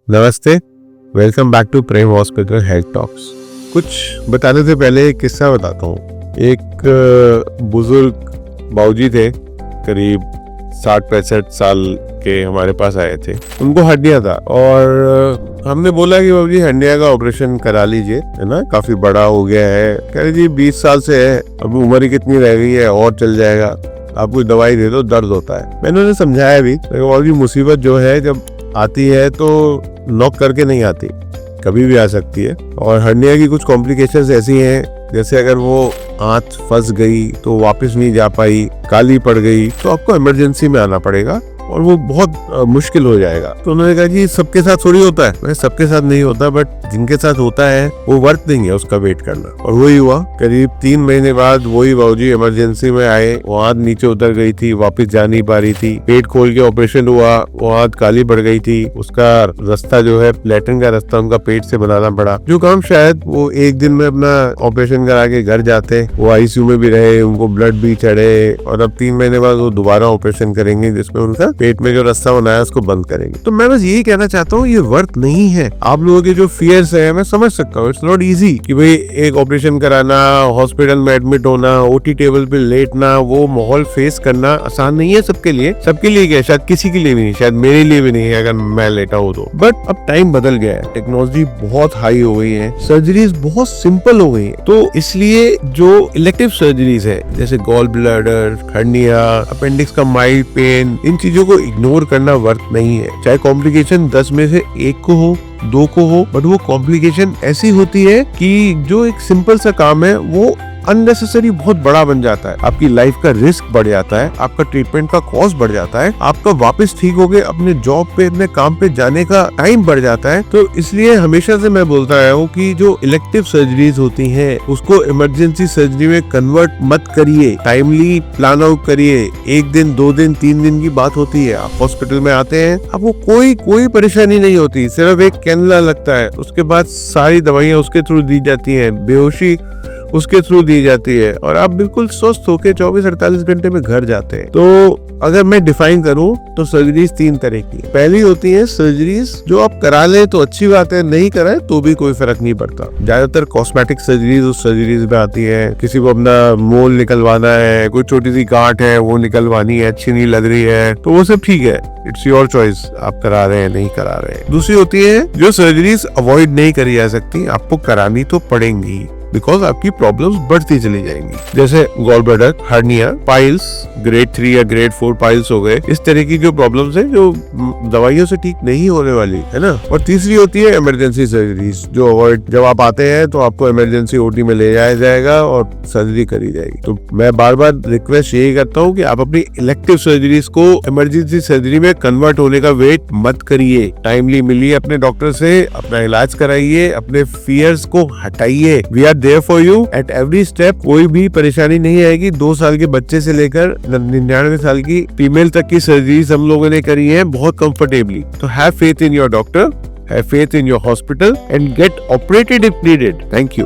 नमस्ते, welcome back to Prem hospital health talks. कुछ बताने से पहले एक किस्सा बताता हूँ। एक बुजुर्ग बाबूजी थे, करीब 60-65 साल के, हमारे पास आए थे। उनको हड्डियाँ था और हमने बोला कि बाबूजी हड्डियाँ का ऑपरेशन करा लीजिए, है ना, काफी बड़ा हो गया है। कह रहे जी 20 साल से है, अब उम्र ही कितनी रह गई है, और चल जाएगा, आप कोई दवाई दे दो, दर्द होता है। मैंने उन्हें समझाया भी, बाबूजी मुसीबत जो है जब आती है तो नॉक करके नहीं आती, कभी भी आ सकती है। और हर्निया की कुछ कॉम्प्लिकेशंस ऐसी हैं, जैसे अगर वो आंत फंस गई तो वापस नहीं जा पाई, काली पड़ गई, तो आपको इमरजेंसी में आना पड़ेगा और वो बहुत मुश्किल हो जाएगा। तो उन्होंने कहा जी सबके साथ थोड़ी होता है। सबके साथ नहीं होता, बट जिनके साथ होता है वो वर्थ नहीं है उसका वेट करना। और वही हुआ, करीब 3 महीने बाद वही बाबूजी इमरजेंसी में आए। वो आंत नीचे उतर गई थी, वापस जा नहीं पा रही थी। पेट खोल के ऑपरेशन हुआ, वो आंत काली पड़ गई थी। उसका रास्ता जो है, लैट्रिन का रास्ता उनका पेट से बनाना पड़ा, जो काम शायद वो एक दिन में अपना ऑपरेशन करा के घर जाते। वो आईसीयू में भी रहे, उनको ब्लड भी चढ़े, और अब 3 महीने बाद वो दोबारा ऑपरेशन करेंगे, जिसमें उनका पेट में जो रास्ता बनाया उसको बंद करेंगे। तो मैं बस यही कहना चाहता हूँ, ये वर्थ नहीं है। आप लोगों के जो फियर्स है मैं समझ सकता हूँ, इट्स नॉट इजी कि भाई एक ऑपरेशन कराना, हॉस्पिटल में एडमिट होना, ओटी टेबल पे लेटना, वो माहौल फेस करना आसान नहीं है सबके लिए। सबके लिए क्या, शायद किसी के लिए भी नहीं, शायद मेरे लिए भी नहीं है अगर मैं लेटा हूँ तो। बट अब टाइम बदल गया है, टेक्नोलॉजी बहुत हाई हो गई है, सर्जरीज बहुत सिंपल हो गई है। तो इसलिए जो इलेक्टिव सर्जरीज है, जैसे गॉल ब्लैडर, हर्निया, अपेंडिक्स का माइल्ड पेन, इन चीजों को इग्नोर करना वर्थ नहीं है। चाहे कॉम्प्लिकेशन 10 में से 1 को हो, 2 को हो, बट वो कॉम्प्लिकेशन ऐसी होती है कि जो एक सिंपल सा काम है वो अननेसेसरी बहुत बड़ा बन जाता है। आपकी लाइफ का रिस्क बढ़ जाता है, आपका ट्रीटमेंट का कॉस्ट बढ़ जाता है, आपका वापस ठीक हो गए अपने जॉब पे, अपने काम पे जाने का टाइम बढ़ जाता है। तो इसलिए हमेशा से मैं बोलता आया हूँ कि जो इलेक्टिव सर्जरीज होती हैं उसको इमरजेंसी सर्जरी में कन्वर्ट मत करिए, टाइमली प्लान आउट करिए। 1 दिन, 2 दिन, 3 दिन की बात होती है। आप हॉस्पिटल में आते हैं, आपको कोई परेशानी नहीं होती, सिर्फ एक कैनुला लगता है, उसके बाद सारी दवाइयाँ उसके थ्रू दी जाती है, बेहोशी उसके थ्रू दी जाती है, और आप बिल्कुल स्वस्थ होके 24-48 घंटे में घर जाते हैं। तो अगर मैं डिफाइन करूं तो सर्जरीज 3 तरह की। पहली होती है सर्जरीज जो आप करा ले तो अच्छी बात है, नहीं कराए तो भी कोई फर्क नहीं पड़ता। ज्यादातर कॉस्मेटिक सर्जरीज उस सर्जरीज में आती है। किसी को अपना मोल निकलवाना है, कोई छोटी सी गांठ है वो निकलवानी है, अच्छी नहीं लग रही है, तो वो सब ठीक है, इट्स योर चॉइस, आप करा रहे हैं नहीं करा रहे हैं। दूसरी होती है जो सर्जरीज अवॉइड नहीं करी जा सकती, आपको करानी तो पड़ेंगी, बिकॉज आपकी प्रॉब्लम्स बढ़ती चली जाएंगी, जैसे gall bladder, hernia, piles, grade 3 या ग्रेड 4 पाइल्स हो गए। इस तरह की जो प्रॉब्लम्स हैं जो दवाइयों से ठीक नहीं होने वाली, है ना। और तीसरी होती है इमरजेंसी सर्जरीज, जो अवॉइड, जब आप आते हैं तो आपको इमरजेंसी ओटी में ले जाया जाएगा और सर्जरी करी जाएगी। तो मैं बार बार रिक्वेस्ट यही करता हूँ कि आप अपनी इलेक्टिव सर्जरीज को इमरजेंसी सर्जरी में कन्वर्ट होने का वेट मत करिए। टाइमली मिलिए अपने डॉक्टर से, अपना इलाज कराइए, अपने फियर्स को हटाइए। We are there for you at every step. कोई भी परेशानी नहीं आएगी। 2 साल के बच्चे से लेकर 99 साल की फीमेल तक की सर्जरीज हम लोगों ने करी है बहुत कंफर्टेबली। तो have faith in your doctor, have faith in your hospital and get operated if needed. Thank you.